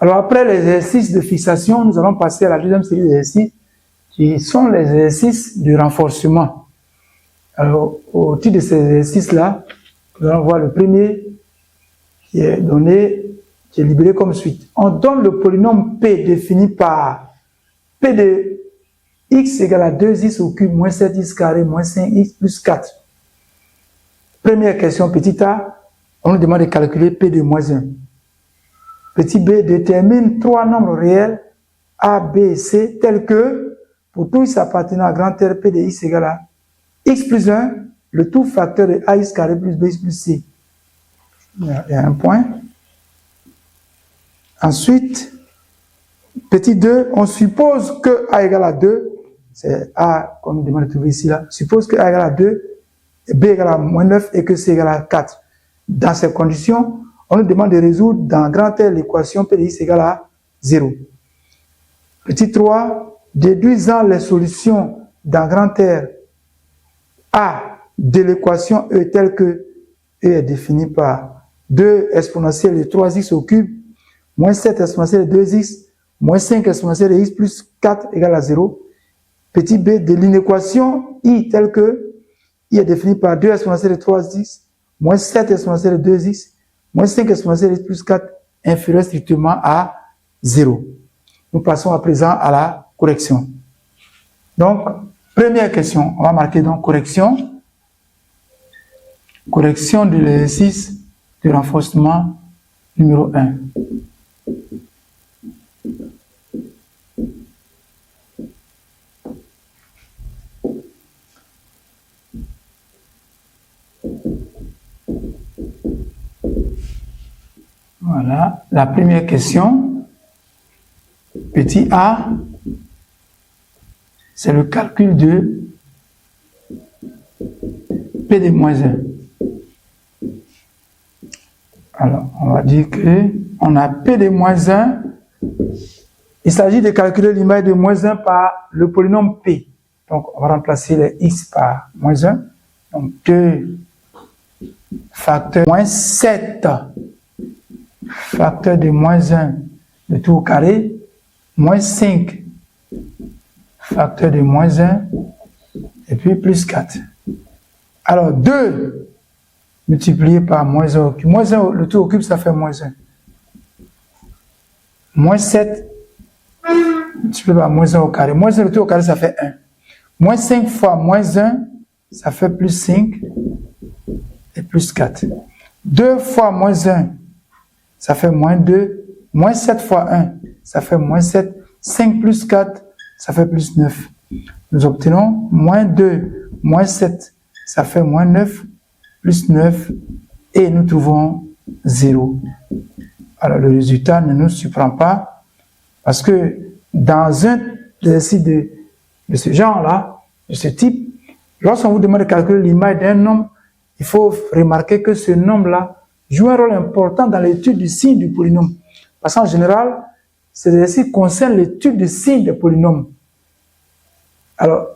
Alors après l'exercice de fixation, nous allons passer à la deuxième série d'exercices qui sont les exercices de renforcement. Alors au titre de ces exercices-là, nous allons voir le premier qui est donné, qui est libellé comme suit. On donne le polynôme P défini par P de x égale à 2x au cube moins 7x carré moins 5x plus 4. Première question, petit a, on nous demande de calculer P de moins 1. Petit b, détermine trois nombres réels a, b et c tels que, pour tout x appartenant à grand R, P de x égale à x plus 1, le tout facteur de ax carré plus bx plus c. Il y a un point. Ensuite, petit 2, on suppose que a égale à 2, c'est a qu'on nous demande de trouver ici là, suppose que a égale à 2, b égale à moins 9 et que c égale à 4. Dans ces conditions, on nous demande de résoudre dans grand R l'équation P de x égale à 0. Petit 3, déduisant les solutions dans grand R A de l'équation E telle que E est définie par 2 exponentielle de 3x au cube, moins 7 exponentielle de 2x, moins 5 exponentielle de x plus 4 égale à 0. Petit b, de l'inéquation I telle que I est définie par 2 exponentielle de 3x, moins 7 exponentielle de 2x, moins 5 exponentielle de x plus 4 inférieur strictement à 0. Nous passons à présent à la correction. Donc, première question, on va marquer donc correction. Correction de l'exercice de renforcement numéro 1. Voilà, la première question, petit a, c'est le calcul de P de moins 1. Alors, on va dire que on a P de moins 1. Il s'agit de calculer l'image de moins 1 par le polynôme P. Donc, on va remplacer les x par moins 1. Donc, 2 facteur moins 7 facteur de moins 1 de tout au carré, moins 5 facteur de moins 1 et puis plus 4. Alors, 2 multiplié par moins 1 au cube. Moins 1, le tout au cube, ça fait moins 1. Moins 7 multiplié par moins 1 au carré. Moins 1, le tout au carré, ça fait 1. Moins 5 fois moins 1, ça fait plus 5 et plus 4. 2 fois moins 1, ça fait moins 2. Moins 7 fois 1, ça fait moins 7. 5 plus 4, ça fait plus 9. Nous obtenons moins 2, moins 7, ça fait moins 9, plus 9, et nous trouvons 0. Alors le résultat ne nous surprend pas, parce que dans un exercice de ce genre-là, de ce type, lorsqu'on vous demande de calculer l'image d'un nombre, il faut remarquer que ce nombre-là joue un rôle important dans l'étude du signe du polynôme. Parce qu'en général, ces exercices concernent l'étude du signe des polynômes. Alors,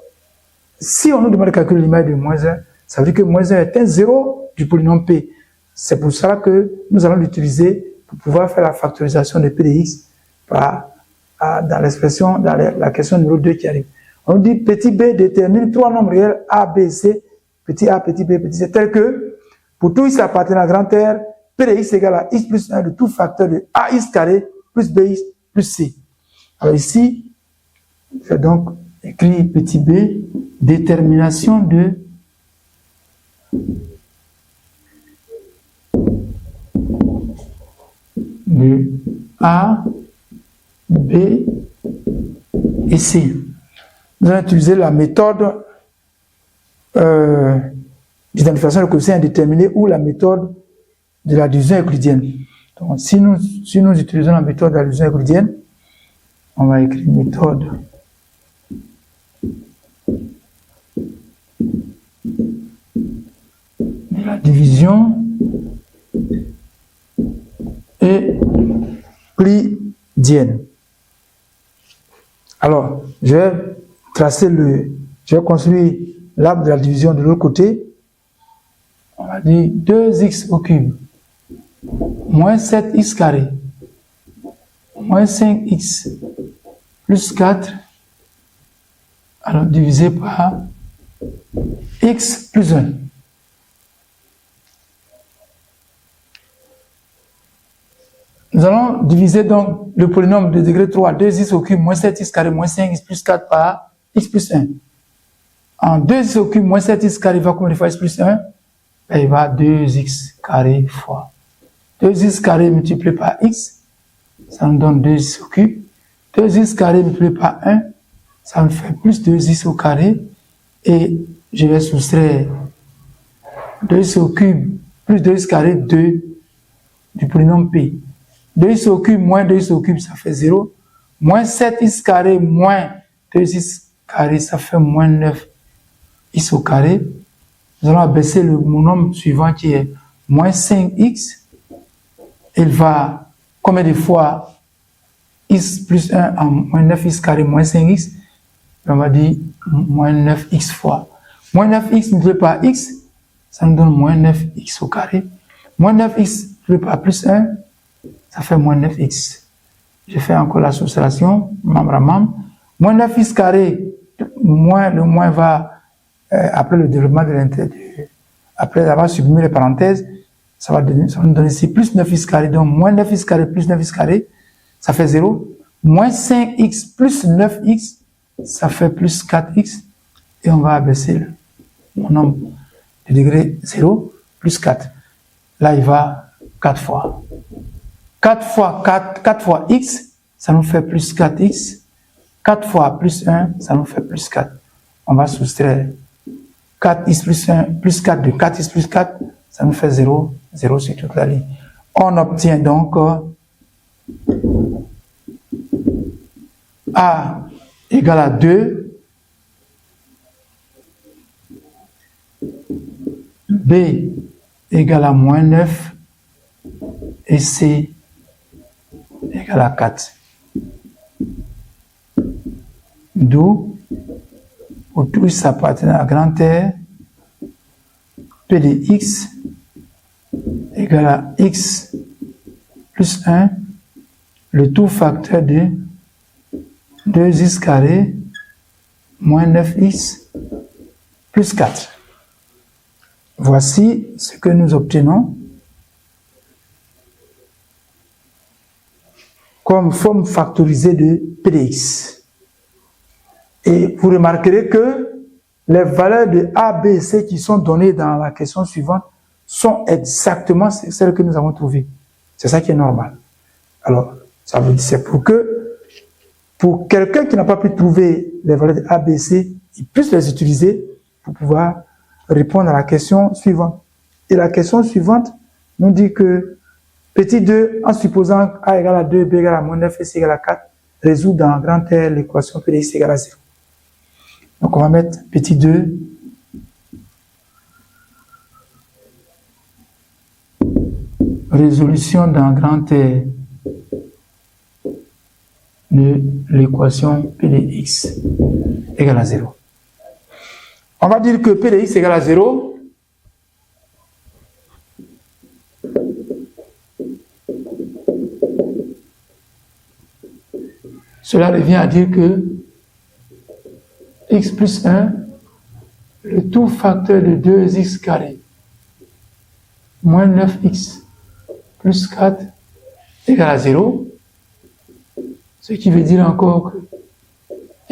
si on nous demande de calculer l'image de moins 1, ça veut dire que moins 1 est un 0 du polynôme P. C'est pour cela que nous allons l'utiliser pour pouvoir faire la factorisation de P de x dans l'expression, dans la question numéro 2 qui arrive. On dit petit b détermine trois nombres réels a, b, c, petit a, petit b, petit c, tel que pour tout x appartenant à grand R, P de x égale à x plus 1 de tout facteur de ax carré plus bx plus c. Alors ici, j'ai donc écrit petit b, détermination de A, B et C. Nous allons utiliser la méthode d'identification de coefficients indéterminés ou la méthode de la division euclidienne. Donc, si nous utilisons la méthode de la division euclidienne, on va écrire méthode de la division euclidienne. Alors, je vais construire l'arbre de la division de l'autre côté. On va dire 2x au cube moins 7x carré moins 5x plus 4, alors divisé par x plus 1. Nous allons diviser donc le polynôme de degré 3, 2x au cube moins 7x carré moins 5x plus 4 par x plus 1. En 2x au cube moins 7x carré va combien de fois x plus 1? Ben, il va 2x carré fois 2x carré multiplié par x, ça nous donne 2x au cube. 2x carré multiplié par 1, ça me fait plus 2x au carré. Et je vais soustraire 2x au cube plus 2x carré 2 du polynôme P. 2x au cube moins 2x au cube, ça fait 0. Moins 7x carré moins 2x carré, ça fait moins 9x au carré. Nous allons abaisser le nombre suivant qui est moins 5x. Il va combien de fois x plus 1 en moins 9x carré moins 5x? On va dire moins 9x fois. Moins 9x multiplié par x, ça nous donne moins 9x au carré. Moins 9x multiplié par plus 1, ça fait moins 9x. Je fais encore la soustraction, membre à membre. Moins 9x carré, le moins va, après le développement de l'intérieur, après avoir supprimé les parenthèses, ça va nous donner ici plus 9x carré. Donc moins 9x carré plus 9x carré, ça fait 0. Moins 5x plus 9x, ça fait plus 4x. Et on va abaisser le nombre de degré 0, plus 4. Là, il va 4 fois. 4 fois x, ça nous fait plus 4x. 4 fois plus 1, ça nous fait plus 4. On va soustraire 4x plus 1, plus 4 de 4x plus 4, ça nous fait 0, 0 sur toute la ligne. On obtient donc A égale à 2, B égale à moins 9 et C égale à 4. D'où, pour tous appartenant à grand R, P de x égale à x plus 1, le tout facteur de 2x carré moins 9x plus 4. Voici ce que nous obtenons comme forme factorisée de P de x. Et vous remarquerez que les valeurs de A, B et C qui sont données dans la question suivante sont exactement celles que nous avons trouvées. C'est ça qui est normal. Alors, ça veut dire c'est pour quelqu'un qui n'a pas pu trouver les valeurs de A, B et C, il puisse les utiliser pour pouvoir répondre à la question suivante. Et la question suivante nous dit que petit 2, en supposant A égale à 2, B égale à moins 9 et C égale à 4, résout dans grand R l'équation P de x égale à 0. Donc on va mettre petit 2 résolution dans grand R de l'équation P de x égale à 0. On va dire que P de x égale à 0. Cela revient à dire que x plus 1, le tout facteur de 2x carré, moins 9x plus 4 égale à 0. Ce qui veut dire encore que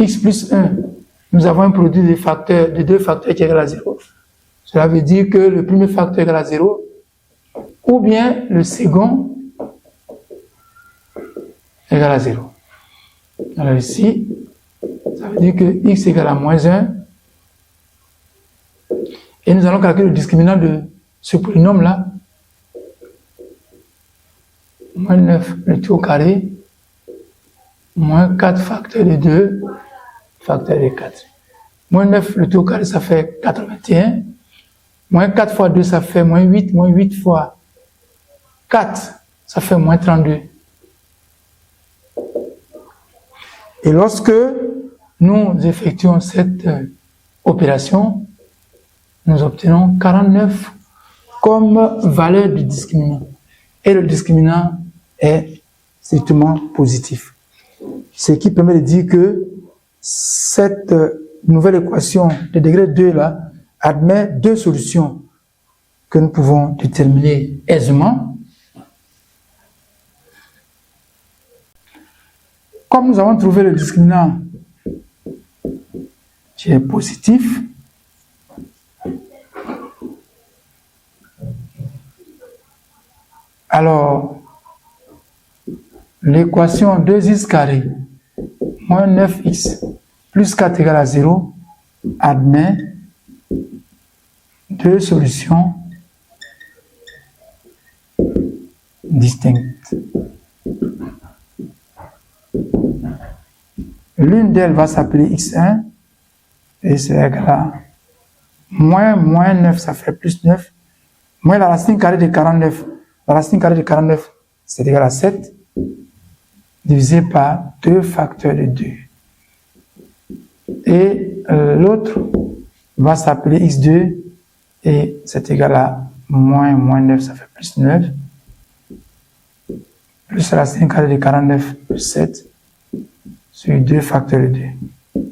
x plus 1, nous avons un produit de deux facteurs qui est égal à 0. Cela veut dire que le premier facteur est égal à 0, ou bien le second est égal à 0. Alors ici, ça veut dire que x égale à moins 1. Et nous allons calculer le discriminant de ce polynôme-là. Moins 9 le tout au carré, moins 4 facteur de 2, facteur de 4. Moins 9 le tout au carré, ça fait 81. Moins 4 fois 2, ça fait moins 8. Moins 8 fois 4, ça fait moins 32. Et lorsque nous effectuons cette opération, nous obtenons 49 comme valeur du discriminant. Et le discriminant est strictement positif. Ce qui permet de dire que cette nouvelle équation de degré 2 là admet deux solutions que nous pouvons déterminer aisément. Comme nous avons trouvé le discriminant qui est positif, alors l'équation 2x carré moins 9x plus 4 égale à 0 admet deux solutions distinctes. L'une d'elles va s'appeler x1 et c'est égal à moins 9, ça fait plus 9, moins la racine carrée de 49. La racine carrée de 49, c'est égal à 7, divisé par 2 facteurs de 2. Et l'autre va s'appeler x2 et c'est égal à moins 9, ça fait plus 9, plus la racine carrée de 49 plus 7 sur 2 facteurs de 2.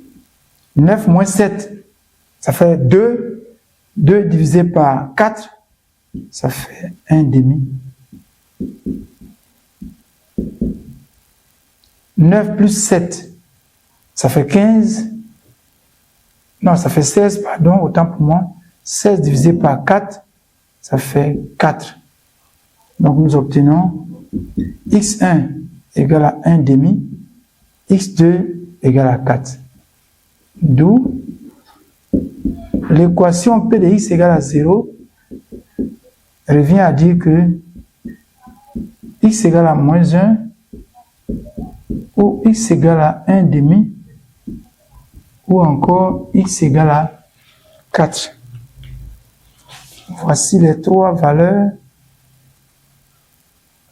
9 moins 7, ça fait 2. 2 divisé par 4, ça fait 1 demi. 9 plus 7, ça fait 15. Non, ça fait 16, pardon, autant pour moi. 16 divisé par 4, ça fait 4. Donc nous obtenons x1 égale à 1 demi, x2 égale à 4. D'où l'équation P de x égale à 0 revient à dire que x égale à moins 1 ou x égale à 1 demi ou encore x égale à 4. Voici les trois valeurs,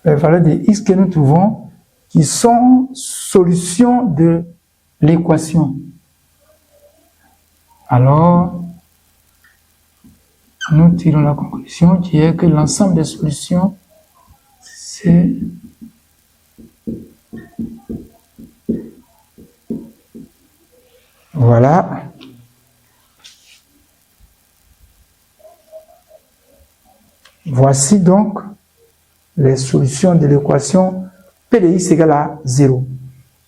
les valeurs de x que nous trouvons qui sont solutions de l'équation. Alors, nous tirons la conclusion qui est que l'ensemble des solutions, c'est voilà. Voici donc les solutions de l'équation P de x égale à 0.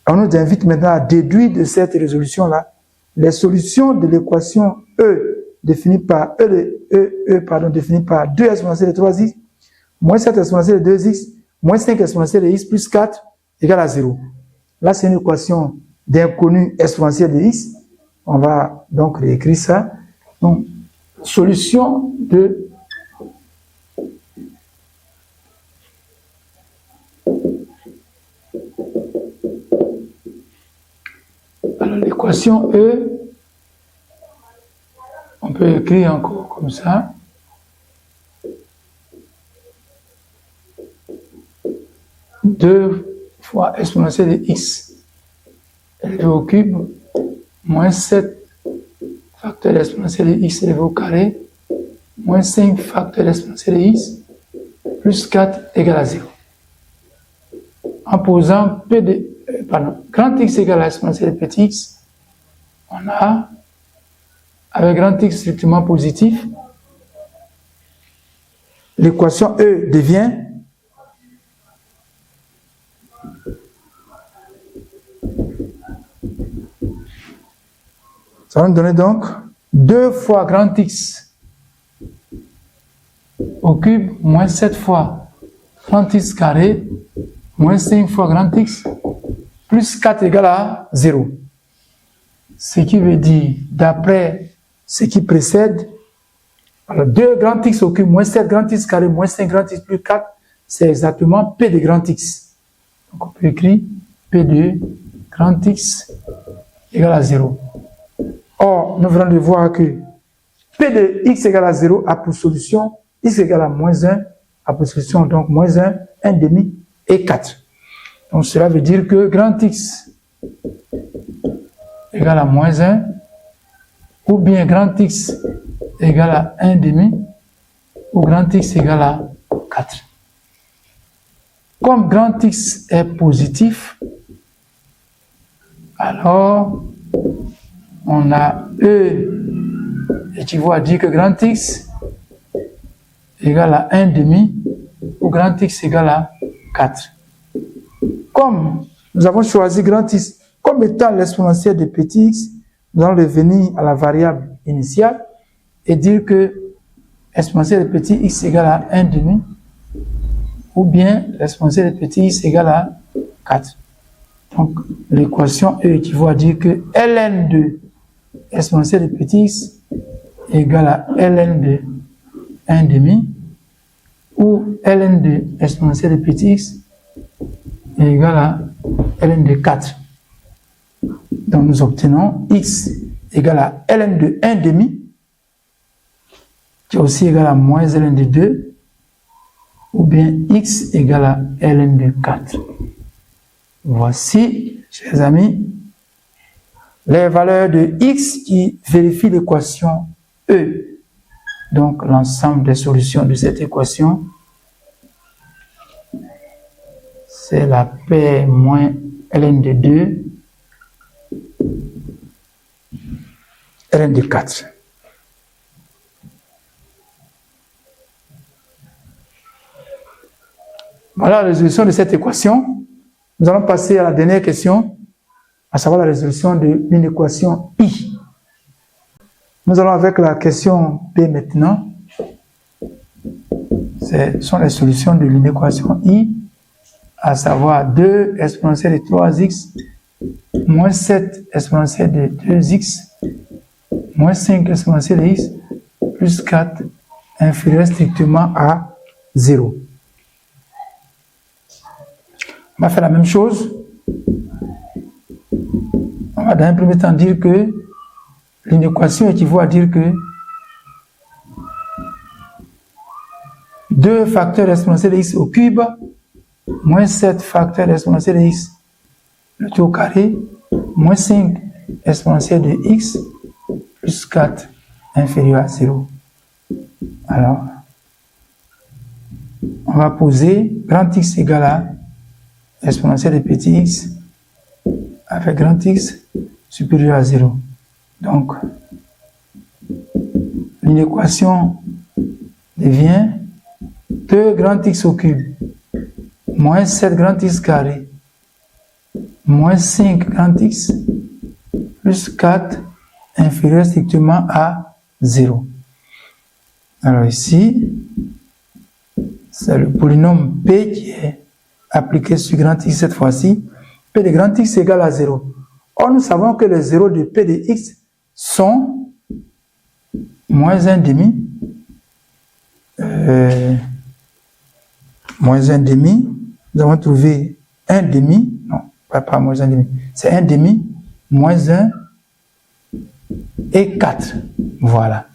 On nous invite maintenant à déduire de cette résolution-là les solutions de l'équation définie par définie par 2 exponentielle de 3x, moins 7 exponentielle de 2x, moins 5 exponentielle de x plus 4 égale à 0. Là, c'est une équation d'inconnu exponentielle de x. On va donc réécrire ça. Donc, solution de alors l'équation E, on peut écrire encore comme ça. Deux fois exponentielle de x élevé au cube, moins 7 facteur exponentielle de x élevé au carré, moins 5 facteur exponentielle de x, plus 4 égale à 0. En posant grand x égale à exponentielle de petit x, on a, avec grand x strictement positif, l'équation E devient ça va nous donner donc 2 fois grand x au cube, moins 7 fois grand x carré, moins 5 fois grand x, plus 4 égale à 0. Ce qui veut dire, d'après ce qui précède, alors 2 grand x au cube, moins 7 grand x carré, moins 5 grand x plus 4, c'est exactement P de grand x. Donc on peut écrire P de grand x égale à 0. Or, nous venons de voir que P de x égale à 0 a pour solution x égale à moins 1, a pour solution donc moins 1, 1 demi et 4. Donc cela veut dire que grand x égale à moins 1, ou bien grand x égale à 1 demi, ou grand x égale à 4. Comme grand X est positif, alors on a E équivaut dire que grand X égale à 1 demi ou grand X égale à 4. Comme nous avons choisi grand X comme étant l'exponentielle de petit x, nous allons revenir à la variable initiale et dire que l'exponentielle de petit x égale à 1 demi ou bien l'exponentielle de petit x égale à 4. Donc l'équation E équivaut à dire que ln de exponentielle de petit x égale à ln de 1 demi ou ln de exponentielle de petit x égale à ln de 4. Donc nous obtenons x égale à ln de 1 demi, qui est aussi égal à moins ln de 2, ou bien x égale à ln de 4. Voici, chers amis, les valeurs de x qui vérifient l'équation E. Donc l'ensemble des solutions de cette équation, c'est la paire moins ln de 2, ln de 4. Voilà la résolution de cette équation. Nous allons passer à la dernière question, à savoir la résolution de l'inéquation I. Nous allons avec la question P maintenant. Ce sont les solutions de l'inéquation I, à savoir 2 exponentielle de 3x moins 7 exponentielle de 2x moins 5 exponentielle de x plus 4 inférieur strictement à 0. On va faire la même chose. On va dans un premier temps dire que l'inéquation équivaut à dire que 2 facteurs exponentiels de x au cube moins 7 facteurs exponentiels de x le tout au carré moins 5 exponentielle de x plus 4 inférieur à 0. Alors, on va poser grand x égale à exponentielle de petit x avec grand x supérieur à 0. Donc, l'inéquation devient 2 grand x au cube moins 7 grand x carré moins 5 grand x plus 4 inférieur strictement à 0. Alors ici, c'est le polynôme P qui est appliqué sur grand x cette fois-ci. P de grand x égale à 0. Or, nous savons que les zéros de P de x sont moins 1 demi, moins 1 demi, nous avons trouvé 1 demi, non, pas moins 1 demi, c'est 1 demi, moins 1 et 4. Voilà.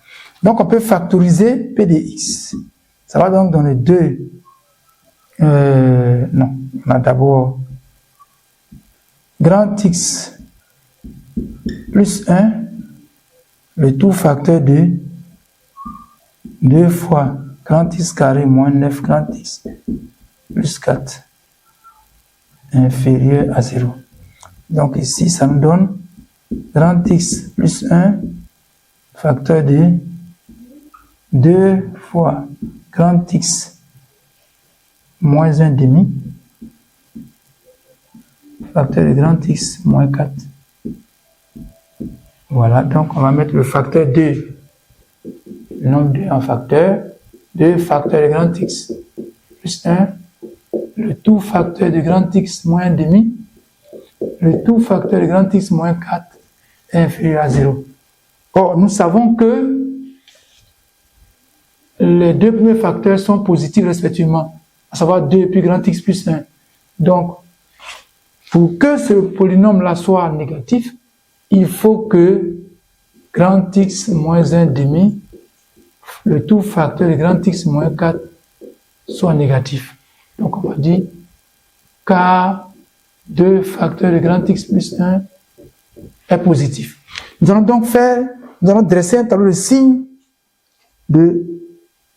Donc, on peut factoriser P de x. Ça va donc donner 2. Non, on a d'abord grand x plus 1, le tout facteur de 2 fois grand x carré moins 9 grand x plus 4 inférieur à 0. Donc ici, ça nous donne grand x plus 1 facteur de 2 fois grand x moins 1 demi facteur de grand x moins 4. Voilà, donc on va mettre le facteur 2, le nombre 2 en facteur, 2 facteur de grand x plus 1, le tout facteur de grand x moins 1 demi, le tout facteur de grand x moins 4 est inférieur à 0. Or, nous savons que les deux premiers facteurs sont positifs respectivement, à savoir 2 puis grand x plus 1. Donc, pour que ce polynôme-là soit négatif, il faut que grand x moins 1 demi, le tout facteur de grand x moins 4 soit négatif. Donc on va dire K2 facteur de grand x plus 1 est positif. Nous allons donc dresser un tableau de signes de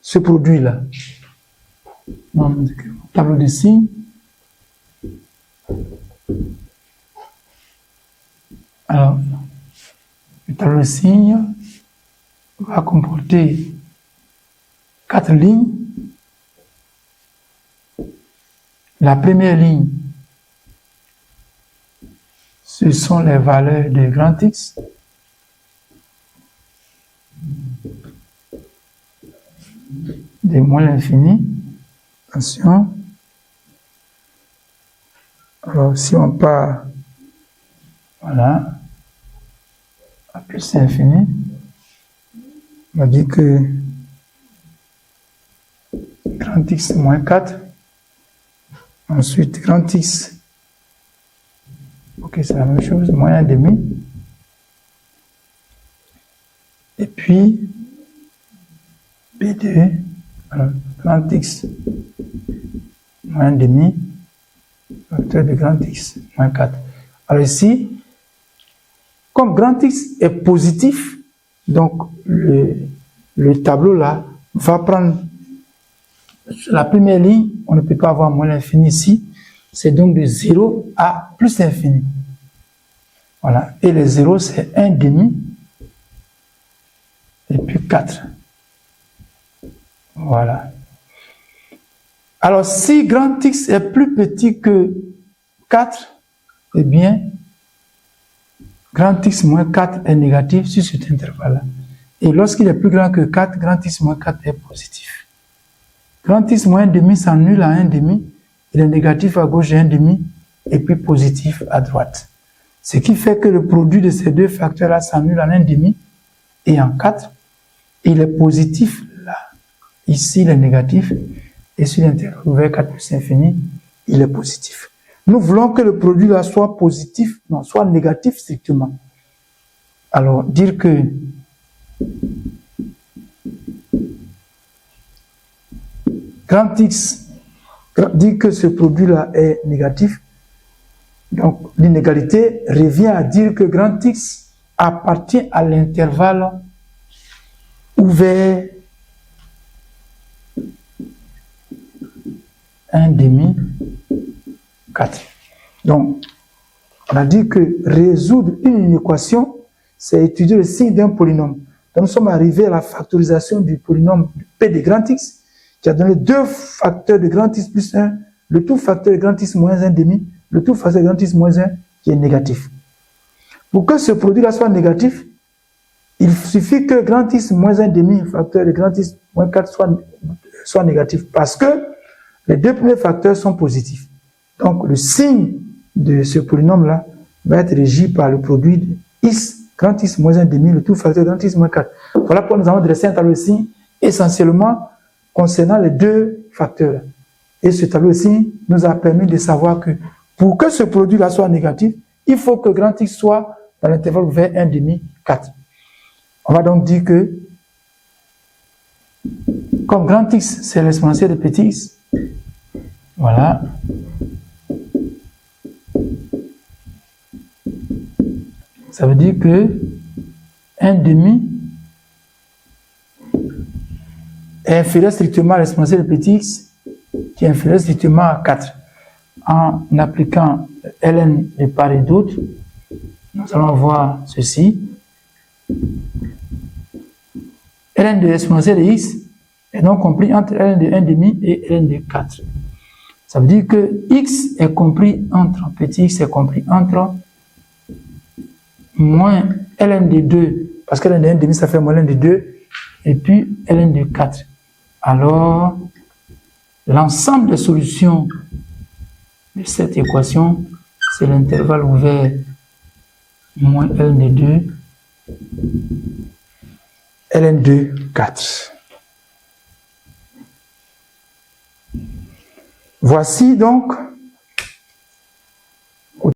ce produit-là. Tableau de signes Alors, le tableau de signes va comporter 4 lignes. La première ligne, ce sont les valeurs de grand X. De moins l'infini. Attention. Alors, si on part, voilà, à plus l'infini, on va dire que grand X moins 4, ensuite grand X, ok, c'est la même chose, moins 1,5, et puis B2, alors, grand X moins 1,5, facteur de grand X moins 4. Alors ici, comme grand X est positif, donc le tableau là va prendre la première ligne, on ne peut pas avoir moins l'infini ici, c'est donc de 0 à plus l'infini. Voilà, et le 0 c'est 1,5 et puis 4. Voilà. Alors si grand X est plus petit que 4, eh bien, grand X moins 4 est négatif sur cet intervalle-là. Et lorsqu'il est plus grand que 4, grand X moins 4 est positif. Grand X moins 1,5 s'annule à 1,5, il est négatif à gauche et 1,5, et puis positif à droite. Ce qui fait que le produit de ces deux facteurs-là s'annule en 1,5 et en 4, et il est positif là. Ici, il est négatif, et sur l'intervalle ouvert 4 plus infini, il est positif. Nous voulons que le produit là soit positif, non, soit négatif strictement. Alors, dire que grand X, dire que ce produit-là est négatif, donc l'inégalité revient à dire que grand X appartient à l'intervalle ouvert 1,5, 4. Donc, on a dit que résoudre une équation, c'est étudier le signe d'un polynôme. Donc, nous sommes arrivés à la factorisation du polynôme P de grand X, qui a donné 2 facteurs de grand X plus 1, le tout facteur de grand X moins 1,5, le tout facteur de grand X moins 1 qui est négatif. Pour que ce produit-là soit négatif, il suffit que grand X moins 1,5, facteur de grand X moins 4 soit négatif, parce que les deux premiers facteurs sont positifs. Donc, le signe de ce polynôme-là va être régi par le produit de X, grand X moins 1,5, le tout facteur de grand X moins 4. Voilà pourquoi nous avons dressé un tableau de signes essentiellement concernant les deux facteurs. Et ce tableau de signes nous a permis de savoir que pour que ce produit-là soit négatif, il faut que grand X soit dans l'intervalle ouvert 1,5, 4. On va donc dire que, comme grand X, c'est l'exponentielle de petit x, voilà. Ça veut dire que 1,5 est inférieur strictement à l'exponentielle de petit x, qui est inférieur strictement à 4. En appliquant ln de part et d'autre, nous allons voir ceci. ln de l'exponentielle de x est donc compris entre ln de 1,5 et ln de 4. Ça veut dire que x est compris entre, petit x est compris entre moins ln de 2, parce que ln de 1,5 ça fait moins ln de 2, et puis ln de 4. Alors, l'ensemble des solutions de cette équation, c'est l'intervalle ouvert moins ln de 2, ln de 4. Voici donc